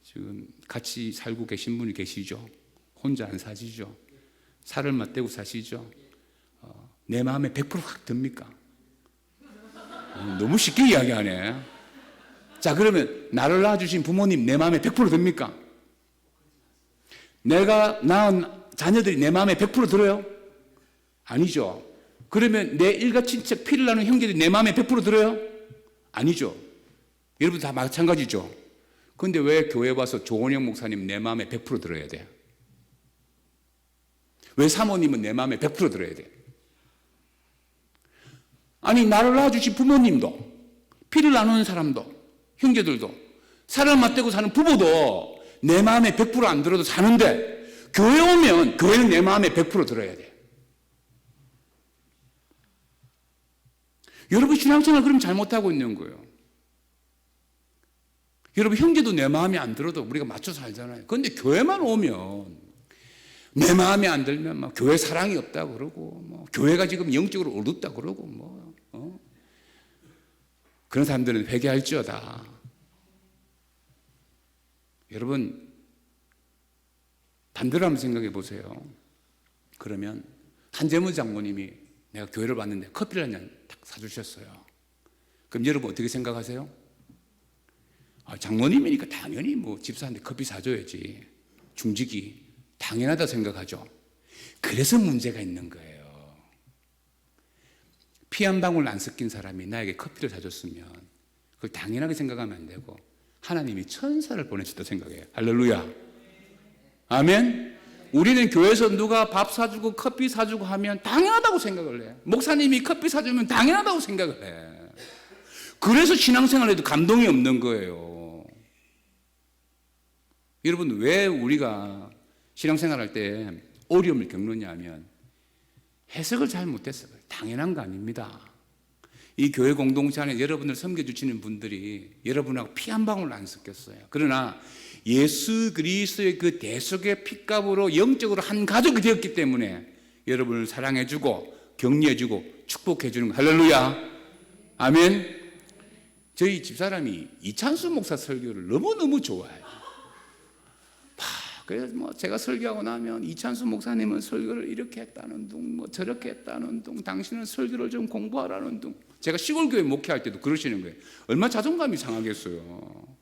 지금 같이 살고 계신 분이 계시죠? 혼자 안 사시죠? 살을 맞대고 사시죠? 내 마음에 100%확 듭니까? 너무 쉽게 이야기하네. 자, 그러면 나를 낳아주신 부모님 내 마음에 100% 듭니까? 내가 낳은 자녀들이 내 마음에 100% 들어요? 아니죠. 그러면 내 일가 친척 피를 나눈 형제들이 내 마음에 100% 들어요? 아니죠. 여러분 다 마찬가지죠. 그런데 왜 교회 와서 조원영 목사님 내 마음에 100% 들어야 돼요? 왜 사모님은 내 마음에 100% 들어야 돼요? 아니, 나를 낳아주신 부모님도, 피를 나누는 사람도, 형제들도, 살을 맞대고 사는 부부도 내 마음에 100%안 들어도 사는데 교회 오면 교회는 내 마음에 100% 들어야 돼. 여러분 신앙생활 그럼 잘못하고 있는 거예요. 여러분 형제도 내 마음에 안 들어도 우리가 맞춰 살잖아요. 그런데 교회만 오면 내 마음에 안 들면 막 교회 사랑이 없다고 그러고 뭐 교회가 지금 영적으로 어둡다고 그러고 그런 사람들은 회개할지어다. 여러분 반대로 한번 생각해 보세요. 그러면 한재문 장모님이 내가 교회를 왔는데 커피를 한 잔 딱 사주셨어요. 그럼 여러분 어떻게 생각하세요? 장모님이니까 당연히 뭐 집사한테 커피 사줘야지. 중직이 당연하다 생각하죠. 그래서 문제가 있는 거예요. 피 한 방울 안 섞인 사람이 나에게 커피를 사줬으면 그걸 당연하게 생각하면 안 되고 하나님이 천사를 보내셨다 생각해요. 할렐루야. 아멘. 우리는 교회에서 누가 밥 사주고 커피 사주고 하면 당연하다고 생각을 해. 목사님이 커피 사주면 당연하다고 생각을 해. 그래서 신앙생활에도 감동이 없는 거예요. 여러분 왜 우리가 신앙생활할 때 어려움을 겪느냐 하면 해석을 잘 못했어요. 당연한 거 아닙니다. 이 교회 공동체 안에 여러분을 섬겨주시는 분들이 여러분하고 피 한 방울 안 섞였어요. 그러나 예수 그리스도의 그 대속의 핏값으로 영적으로 한 가족이 되었기 때문에 여러분을 사랑해주고 격려해주고 축복해주는 거. 할렐루야. 아멘. 저희 집사람이 이찬수 목사 설교를 너무너무 좋아해요. 그래서 뭐 제가 설교하고 나면 이찬수 목사님은 설교를 이렇게 했다는 둥, 뭐 저렇게 했다는 둥, 당신은 설교를 좀 공부하라는 둥. 제가 시골교회 목회할 때도 그러시는 거예요. 얼마나 자존감이 상하겠어요.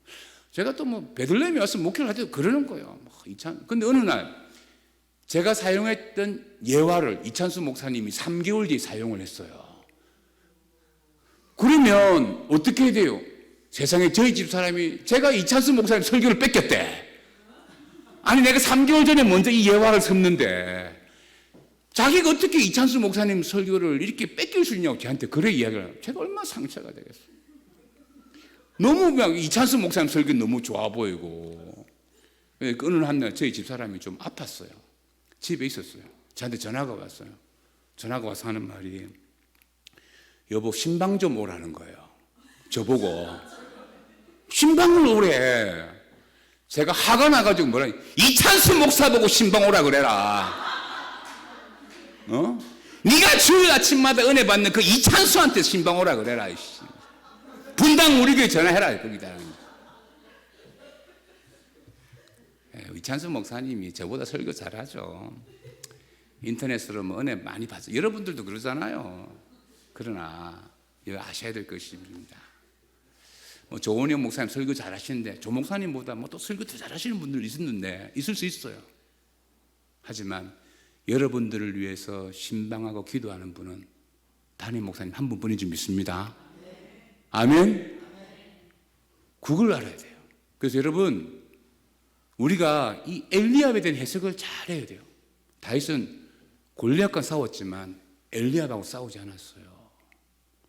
제가 또 뭐 베들레헴에 와서 목회를 할 때도 그러는 거예요. 근데 어느 날 제가 사용했던 예화를 이찬수 목사님이 3개월 뒤에 사용을 했어요. 그러면 어떻게 해야 돼요? 세상에 저희 집 사람이 제가 이찬수 목사님 설교를 뺏겼대. 아니 내가 3개월 전에 먼저 이 예화를 썼는데 자기가 어떻게 이찬수 목사님 설교를 이렇게 뺏길 수 있냐고 저한테 그래 이야기를 해요. 제가 얼마나 상처가 되겠어요. 너무 그냥 이찬수 목사님 설교 너무 좋아 보이고. 어느 한날 저희 집사람이 좀 아팠어요. 집에 있었어요. 저한테 전화가 왔어요. 전화가 와서 하는 말이 여보 신방 좀 오라는 거예요. 저보고 신방을 오래. 제가 화가 나가지고 뭐라 이찬수 목사 보고 신방 오라 그래라. 네가 주일 아침마다 은혜 받는 그 이찬수한테 신방 오라 그래라. 분당 우리 교회 전화해라 거기다. 이찬수 목사님이 저보다 설교 잘하죠. 인터넷으로 뭐 은혜 많이 받죠. 여러분들도 그러잖아요. 그러나 아셔야 될 것입니다. 뭐 조원영 목사님 설교 잘하시는데 조 목사님보다 뭐 또 설교 더 잘하시는 분들 있었는데 있을 수 있어요. 하지만 여러분들을 위해서 신방하고 기도하는 분은 담임 목사님 한 분뿐인 줄 믿습니다. 아멘. 그걸 알아야 돼요. 그래서 여러분 우리가 이 엘리압에 대한 해석을 잘해야 돼요. 다윗은 골리앗과 싸웠지만 엘리압하고 싸우지 않았어요.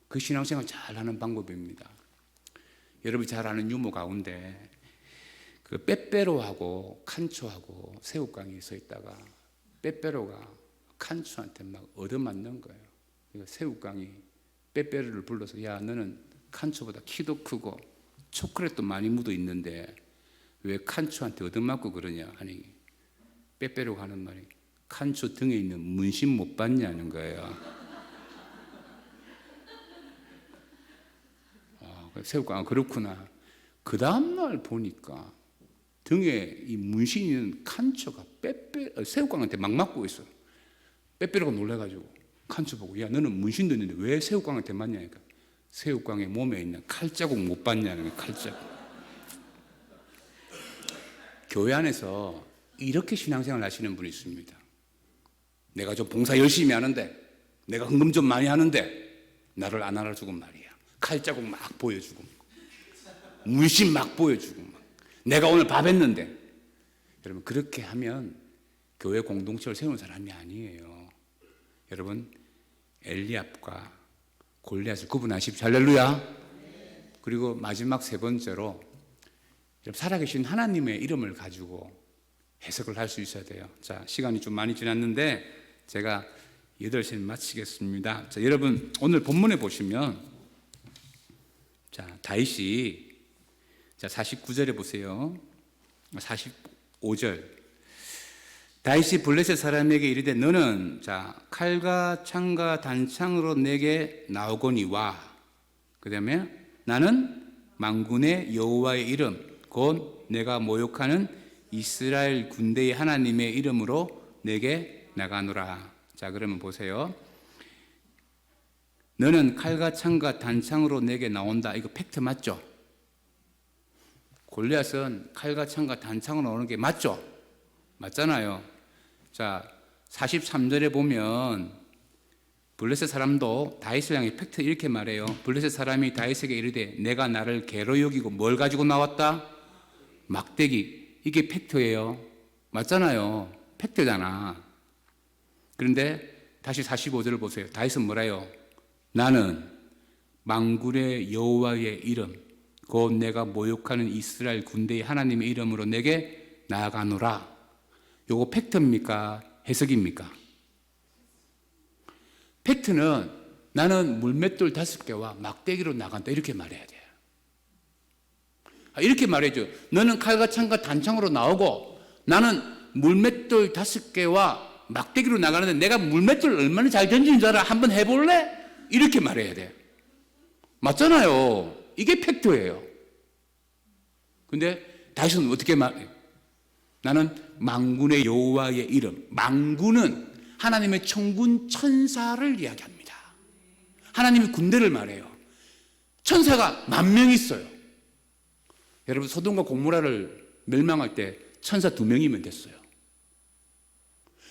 그 신앙생활 잘하는 방법입니다. 여러분이 잘 아는 유머 가운데 그 빼빼로하고 칸초하고 새우깡이 서 있다가 빼빼로가 칸초한테 막 얻어맞는 거예요. 그러니까 새우깡이 빼빼로를 불러서 야 너는 칸초보다 키도 크고 초콜릿도 많이 묻어 있는데 왜 칸초한테 얻어맞고 그러냐 하니 빼빼로가 하는 말이 칸초 등에 있는 문신 못 봤냐는 거예요. 새우깡 그렇구나. 그 다음날 보니까 등에 이 문신이 있는 칸초가 새우깡한테 막 맞고 있어요. 빼빼로가 놀라가지고 칸초 보고 야 너는 문신도 있는데 왜 새우깡한테 맞냐니까 새우깡의 몸에 있는 칼자국 못 봤냐는 거예요. 칼자국. 교회 안에서 이렇게 신앙생활 하시는 분이 있습니다. 내가 좀 봉사 열심히 하는데 내가 헌금 좀 많이 하는데 나를 안 알아주고 말이야. 칼자국 막 보여주고 문신 막 보여주고 막. 내가 오늘 밥 했는데 여러분 그렇게 하면 교회 공동체를 세우는 사람이 아니에요. 여러분 엘리압과 골리앗을 구분하십시오. 할렐루야. 그리고 마지막 세 번째로 살아계신 하나님의 이름을 가지고 해석을 할 수 있어야 돼요. 자, 시간이 좀 많이 지났는데 제가 8시에 마치겠습니다. 자, 여러분 오늘 본문에 보시면 자, 다윗이 자, 49절에 보세요. 45절. 다윗이 블레셋 사람에게 이르되 너는 자, 칼과 창과 단창으로 내게 나오거니와 그다음에 나는 만군의 여호와의 이름 곧 내가 모욕하는 이스라엘 군대의 하나님의 이름으로 내게 나가노라. 자, 그러면 보세요. 너는 칼과 창과 단창으로 내게 나온다. 이거 팩트 맞죠? 골리앗은 칼과 창과 단창으로 나오는 게 맞죠? 맞잖아요. 자, 43절에 보면 블레셋 사람도 다윗을 향해 팩트 이렇게 말해요. 블레셋 사람이 다윗에게 이르되 내가 나를 개로 여기고 뭘 가지고 나왔다? 막대기. 이게 팩트예요. 맞잖아요. 팩트잖아. 그런데 다시 45절을 보세요. 다윗은 뭐라요? 나는 만군의 여호와의 이름 곧 내가 모욕하는 이스라엘 군대의 하나님의 이름으로 내게 나아가노라. 요거 팩트입니까? 해석입니까? 팩트는 나는 물맷돌 5개와 막대기로 나간다 이렇게 말해야 돼요. 이렇게 말해줘. 너는 칼과 창과 단창으로 나오고 나는 물맷돌 5개와 막대기로 나가는데 내가 물맷돌을 얼마나 잘 던지는 줄 알아? 한번 해볼래? 이렇게 말해야 돼. 맞잖아요. 이게 팩트예요. 근데 다윗은 어떻게 말해요? 나는 만군의 여호와의 이름. 만군은 하나님의 천군 천사를 이야기합니다. 하나님의 군대를 말해요. 천사가 10,000명 있어요. 여러분 소돔과 고모라를 멸망할 때 천사 2명이면 됐어요.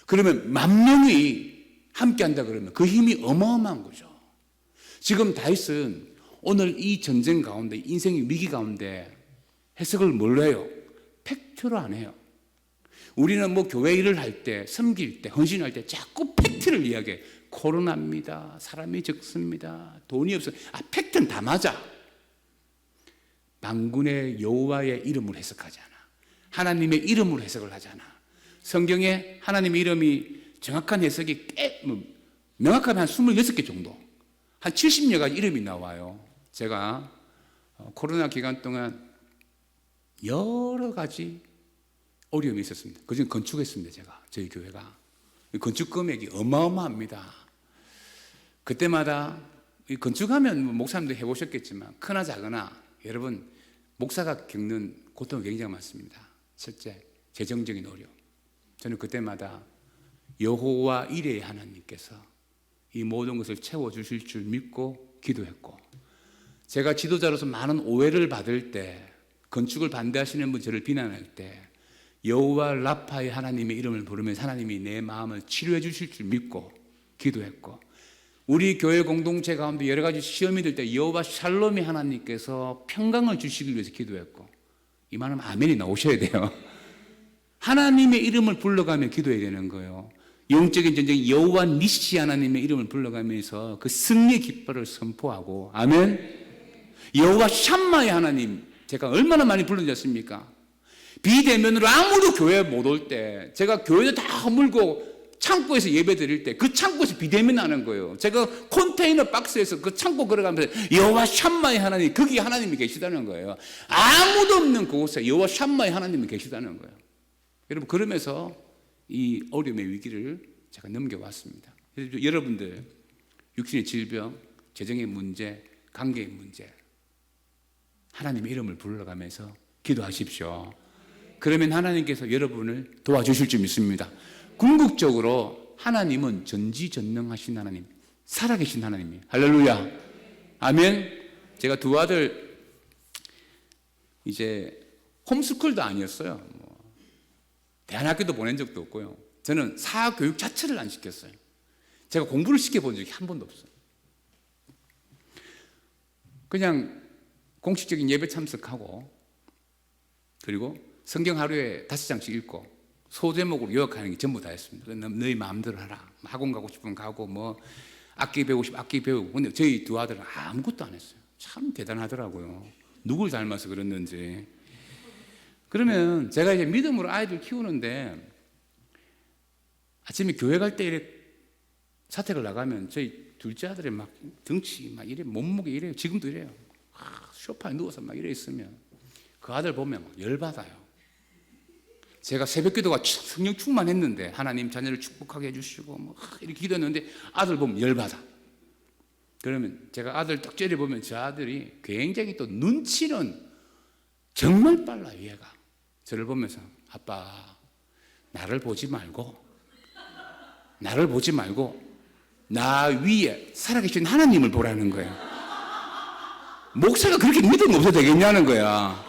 그러면 10,000명이 함께 한다 그러면 그 힘이 어마어마한 거죠. 지금 다윗은 오늘 이 전쟁 가운데 인생의 위기 가운데 해석을 뭘로 해요? 팩트로 안 해요. 우리는 뭐 교회 일을 할 때, 섬길 때, 헌신할 때 자꾸 팩트를 이야기해. 코로나입니다. 사람이 적습니다. 돈이 없어요. 팩트는 다 맞아. 만군의 여호와의 이름으로 해석하지 않아. 하나님의 이름으로 해석을 하잖아. 성경에 하나님의 이름이 정확한 해석이 명확하면 한 26개 정도, 한 70여 가지 이름이 나와요. 제가 코로나 기간 동안 여러 가지 어려움이 있었습니다. 그중에 건축했습니다. 제가 저희 교회가 건축 금액이 어마어마합니다. 그때마다 건축하면 목사님도 해보셨겠지만 크나 작으나 여러분 목사가 겪는 고통이 굉장히 많습니다. 첫째 재정적인 어려움. 저는 그때마다 여호와 이레의 하나님께서 이 모든 것을 채워주실 줄 믿고 기도했고, 제가 지도자로서 많은 오해를 받을 때, 건축을 반대하시는 분 저를 비난할 때 여호와 라파의 하나님의 이름을 부르면서 하나님이 내 마음을 치료해 주실 줄 믿고 기도했고, 우리 교회 공동체 가운데 여러 가지 시험이 들 때 여호와 샬롬의 하나님께서 평강을 주시기 위해서 기도했고, 이 말은 아멘이 나오셔야 돼요. 하나님의 이름을 불러가며 기도해야 되는 거예요. 영적인 전쟁 여호와 니시 하나님의 이름을 불러가면서 그 승리의 깃발을 선포하고, 아멘. 여호와 샴마의 하나님, 제가 얼마나 많이 불렀지 않습니까? 비대면으로 아무도 교회에 못 올 때, 제가 교회에 다 허물고 창고에서 예배 드릴 때 그 창고에서 비대면 하는 거예요. 제가 컨테이너 박스에서 그 창고 걸어가면서 여호와 샴마의 하나님, 거기 하나님이 계시다는 거예요. 아무도 없는 그곳에 여호와 샴마의 하나님이 계시다는 거예요. 여러분, 그러면서 이 어려움의 위기를 제가 넘겨왔습니다. 그래서 여러분들 육신의 질병, 재정의 문제, 관계의 문제, 하나님의 이름을 불러가면서 기도하십시오. 그러면 하나님께서 여러분을 도와주실 줄 믿습니다. 궁극적으로 하나님은 전지전능하신 하나님, 살아계신 하나님이에요. 할렐루야. 아멘. 제가 두 아들 이제 홈스쿨도 아니었어요. 대안학교도 보낸 적도 없고요. 저는 사교육 자체를 안 시켰어요. 제가 공부를 시켜본 적이 한 번도 없어요. 그냥 공식적인 예배 참석하고, 그리고 성경 하루에 5장씩 읽고 소제목으로 요약하는 게 전부 다였습니다. 너희 마음대로 하라. 학원 가고 싶으면 가고, 뭐 악기 배우고 싶으면 악기 배우고. 근데 저희 두 아들은 아무것도 안 했어요. 참 대단하더라고요. 누굴 닮아서 그랬는지. 그러면 제가 이제 믿음으로 아이들 키우는데, 아침에 교회 갈 때 이래 사택을 나가면 저희 둘째 아들이 막 덩치 막 이래, 몸무게 이래요. 지금도 이래요. 소파에 누워서 막 이래 있으면 그 아들 보면 막 열받아요. 제가 새벽 기도가 성령 충만했는데, 하나님 자녀를 축복하게 해주시고 뭐 이렇게 기도했는데 아들 보면 열받아. 그러면 제가 아들 딱 째려보면 저 아들이 굉장히 또 눈치는 정말 빨라요. 얘가 저를 보면서, 아빠 나를 보지 말고 나 위에 살아계신 하나님을 보라는 거예요. 목사가 그렇게 믿음 없어도 되겠냐는 거야.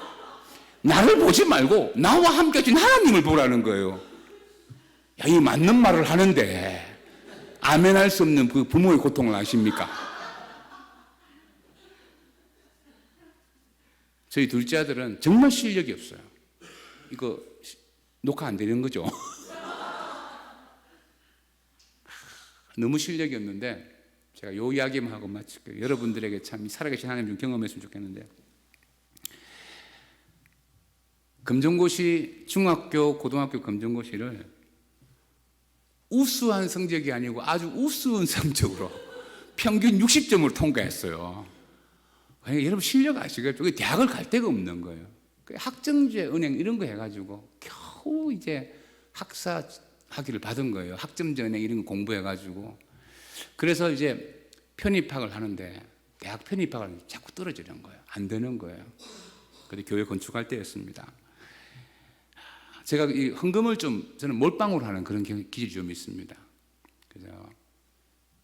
나를 보지 말고 나와 함께 하신 하나님을 보라는 거예요. 야, 이 맞는 말을 하는데 아멘할 수 없는 그 부모의 고통을 아십니까? 저희 둘째 아들은 정말 실력이 없어요. 이거 녹화 안 되는 거죠? 너무 실력이 없는데, 제가 요 이야기만 하고 마칠게요. 여러분들에게 참 살아계신 하나님 좀 경험했으면 좋겠는데, 금정고시 중학교, 고등학교 금정고시를 우수한 성적이 아니고 아주 우스운 성적으로 평균 60점으로 통과했어요. 그러니까 여러분 실력 아시겠죠? 대학을 갈 데가 없는 거예요. 학정제 은행 이런 거 해가지고 겨우 이제 학사 학위를 받은 거예요. 학점제 은행 이런 거 공부해가지고. 그래서 이제 편입학을 하는데 대학 편입학을 자꾸 떨어지는 거예요. 안 되는 거예요. 그때 교회 건축할 때였습니다. 제가 이 헌금을 좀 저는 몰빵으로 하는 그런 기질이 좀 있습니다. 그래서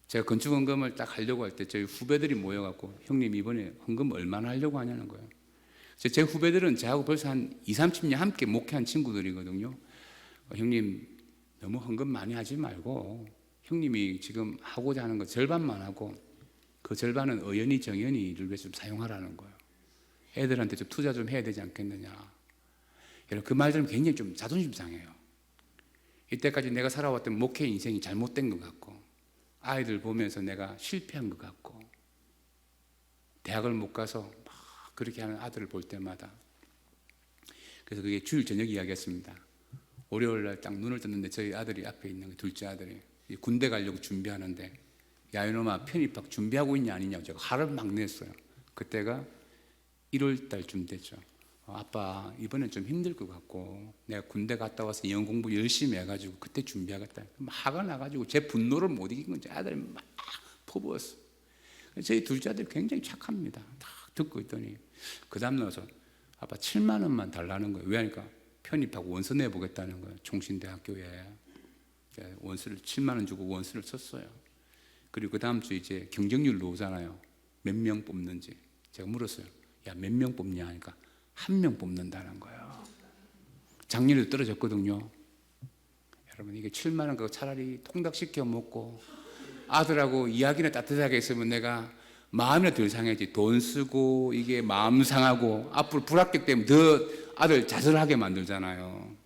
제가 건축 헌금을 딱 하려고 할 때 저희 후배들이 모여갖고 형님 이번에 헌금 얼마나 하려고 하냐는 거예요. 제 후배들은 저하고 벌써 한 20, 30년 함께 목회한 친구들이거든요. 형님 너무 헌금 많이 하지 말고 형님이 지금 하고자 하는 거 절반만 하고 그 절반은 의연히 정연히를 위해서 좀 사용하라는 거예요. 애들한테 좀 투자 좀 해야 되지 않겠느냐. 여러분 그 말 들으면 굉장히 좀 자존심 상해요. 이때까지 내가 살아왔던 목회 인생이 잘못된 것 같고 아이들 보면서 내가 실패한 것 같고 대학을 못 가서 막 그렇게 하는 아들을 볼 때마다 그래서 그게 주일 저녁 이야기였습니다. 월요일 날 딱 눈을 떴는데 저희 아들이 앞에 있는 둘째 아들이 군대 가려고 준비하는데 야 이놈아 편입학 준비하고 있냐 아니냐고 제가 화를 막 냈어요. 그때가 1월 달쯤 됐죠. 아빠 이번엔 좀 힘들 것 같고 내가 군대 갔다 와서 영어 공부 열심히 해가지고 그때 준비하겠다. 화가 나가지고 제 분노를 못 이긴 건지 아들이 막 퍼부었어. 저희 둘째 아들이 굉장히 착합니다. 딱 듣고 있더니 그 다음 나서 아빠 7만 원만 달라는 거예요. 왜 하니까 편입하고 원서 내보겠다는 거예요. 총신대학교에 원서를 7만 원 주고 원서를 썼어요. 그리고 그 다음 주 이제 경쟁률 나오잖아요. 몇 명 뽑는지 제가 물었어요. 야 몇 명 뽑냐 하니까 1명 뽑는다는 거예요. 작년에도 떨어졌거든요. 여러분 이게 7만 원 그거 차라리 통닭시켜 먹고 아들하고 이야기나 따뜻하게 했으면 내가 마음이나 덜 상하지. 돈 쓰고 이게 마음 상하고 앞으로 불합격 때문에 더 아들 좌절하게 만들잖아요.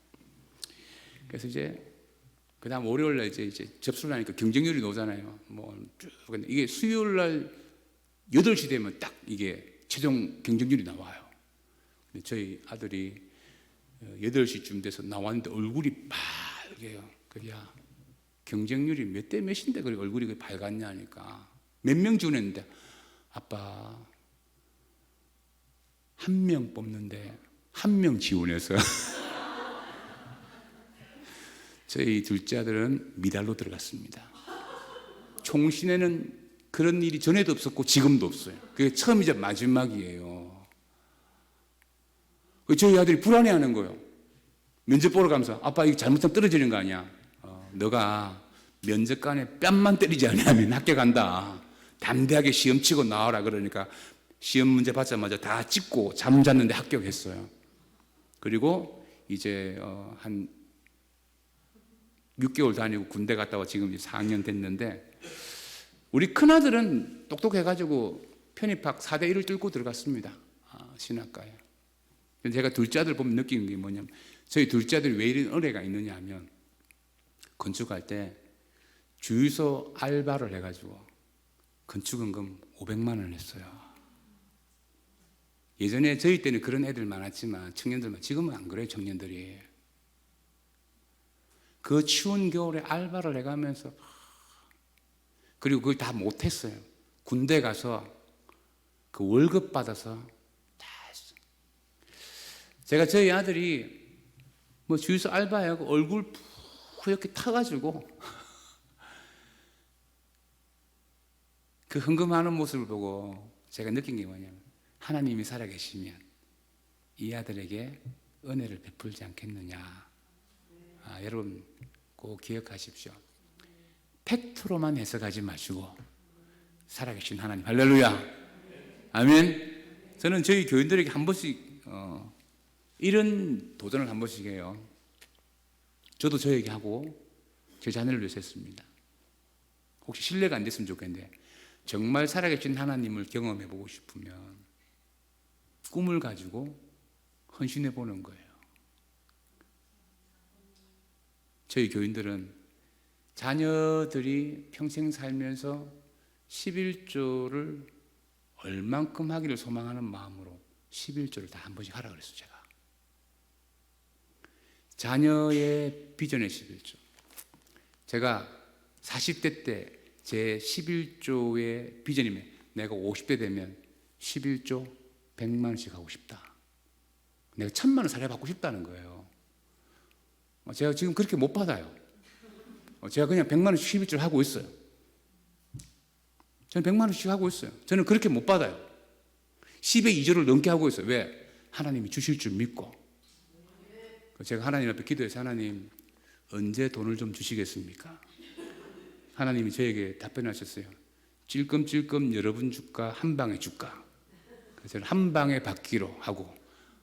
그래서 이제 그 다음 월요일 날 이제 접수를 하니까 경쟁률이 나오잖아요. 근데 이게 수요일 날 8시 되면 딱 이게 최종 경쟁률이 나와요. 근데 저희 아들이 8시쯤 돼서 나왔는데 얼굴이 빨개요. 그래야 경쟁률이 몇 대 몇인데 그래 얼굴이 밝았냐 하니까 몇 명 지원했는데 아빠 1명 뽑는데 1명 지원해서 저희 둘째 아들은 미달로 들어갔습니다. 총신에는 그런 일이 전에도 없었고 지금도 없어요. 그게 처음이자 마지막이에요. 저희 아들이 불안해하는 거예요. 면접 보러 가면서 아빠 이거 잘못하면 떨어지는 거 아니야. 너가 면접관에 뺨만 때리지 않으면 합격한다. 담대하게 시험 치고 나와라. 그러니까 시험 문제 받자마자 다 찍고 잠 잤는데 합격했어요. 그리고 이제 한 6개월 다니고 군대 갔다 와 지금 4학년 됐는데 우리 큰아들은 똑똑해가지고 편입학 4대 1을 뚫고 들어갔습니다. 신학과에. 제가 둘째 아들 보면 느끼는 게 뭐냐면 저희 둘째 아들이 왜 이런 은혜가 있느냐 하면 건축할 때 주유소 알바를 해가지고 건축원금 500만 원을 했어요. 예전에 저희 때는 그런 애들 많았지만 청년들만 지금은 안 그래요. 청년들이 그 추운 겨울에 알바를 해가면서 그리고 그걸 다 못했어요. 군대 가서 그 월급 받아서 다 했어요. 제가 저희 아들이 주유소 알바하고 얼굴 이렇게 타가지고 그 헌금하는 모습을 보고 제가 느낀 게 뭐냐면 하나님이 살아계시면 이 아들에게 은혜를 베풀지 않겠느냐. 여러분 꼭 기억하십시오. 팩트로만 해석하지 마시고 살아계신 하나님 할렐루야 아멘. 저는 저희 교인들에게 한 번씩 이런 도전을 한 번씩 해요. 저도 저에게 하고 제 자녀를 위해서 했습니다. 혹시 신뢰가 안 됐으면 좋겠는데 정말 살아계신 하나님을 경험해 보고 싶으면 꿈을 가지고 헌신해 보는 거예요. 저희 교인들은 자녀들이 평생 살면서 11조를 얼만큼 하기를 소망하는 마음으로 11조를 다 한 번씩 하라 그랬어요. 제가 자녀의 비전의 11조. 제가 40대 때 제 11조의 비전이면 내가 50대 되면 11조 100만 원씩 하고 싶다. 내가 1000만 원 사례 받고 싶다는 거예요. 제가 지금 그렇게 못 받아요. 제가 그냥 100만 원씩 11조를 하고 있어요. 저는 100만 원씩 하고 있어요. 저는 그렇게 못 받아요. 10의 2조를 넘게 하고 있어요. 왜? 하나님이 주실 줄 믿고. 제가 하나님 앞에 기도해서 하나님 언제 돈을 좀 주시겠습니까? 하나님이 저에게 답변하셨어요. 찔끔찔끔 여러분 줄까 한 방에 줄까? 그래서 저는 한 방에 받기로 하고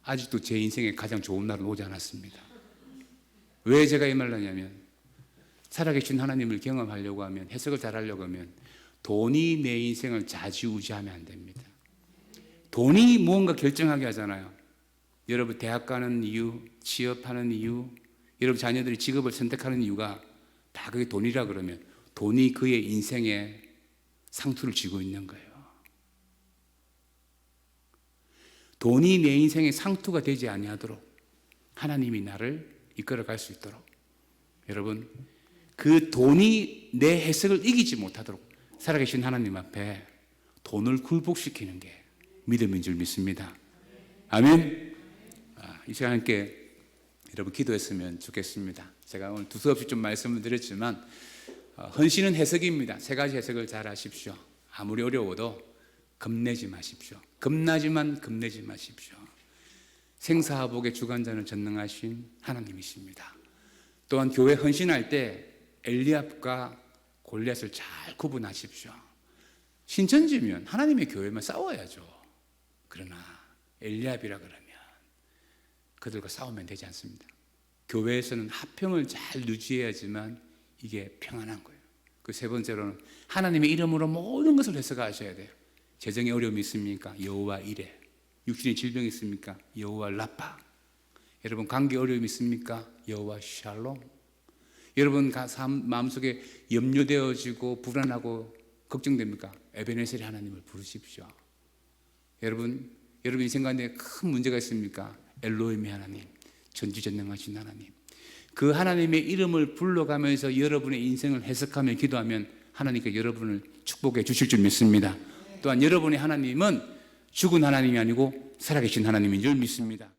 아직도 제 인생에 가장 좋은 날은 오지 않았습니다. 왜 제가 이 말을 하냐면 살아계신 하나님을 경험하려고 하면 해석을 잘하려고 하면 돈이 내 인생을 좌지우지하면 안 됩니다. 돈이 무언가 결정하게 하잖아요. 여러분 대학 가는 이유, 취업하는 이유, 여러분 자녀들이 직업을 선택하는 이유가 다 그게 돈이라 그러면 돈이 그의 인생에 상투를 쥐고 있는 거예요. 돈이 내 인생의 상투가 되지 아니하도록 하나님이 나를 이끌어갈 수 있도록 여러분 그 돈이 내 해석을 이기지 못하도록 살아계신 하나님 앞에 돈을 굴복시키는 게 믿음인 줄 믿습니다. 아멘. 이 시간 함께 여러분 기도했으면 좋겠습니다. 제가 오늘 두서없이 좀 말씀을 드렸지만 헌신은 해석입니다. 세 가지 해석을 잘 하십시오. 아무리 어려워도 겁내지 마십시오. 겁나지만 겁내지 마십시오. 생사화복의 주관자는 전능하신 하나님이십니다. 또한 교회 헌신할 때 엘리압과 골리앗을 잘 구분하십시오. 신천지면 하나님의 교회만 싸워야죠. 그러나 엘리압이라 그러면 그들과 싸우면 되지 않습니다. 교회에서는 화평을 잘 유지해야지만 이게 평안한 거예요. 그 세 번째로는 하나님의 이름으로 모든 것을 해석하셔야 돼요. 재정에 어려움이 있습니까? 여호와 이레. 육신의 질병이 있습니까? 여호와 라파. 여러분 관계 어려움이 있습니까? 여호와 샬롬. 여러분 마음속에 염려되어지고 불안하고 걱정됩니까? 에베네셀의 하나님을 부르십시오. 여러분 인생 가운데 큰 문제가 있습니까? 엘로힘의 하나님, 전지전능하신 하나님. 그 하나님의 이름을 불러가면서 여러분의 인생을 해석하며 기도하면 하나님께 여러분을 축복해 주실 줄 믿습니다. 또한 여러분의 하나님은 죽은 하나님이 아니고 살아계신 하나님인 줄 믿습니다.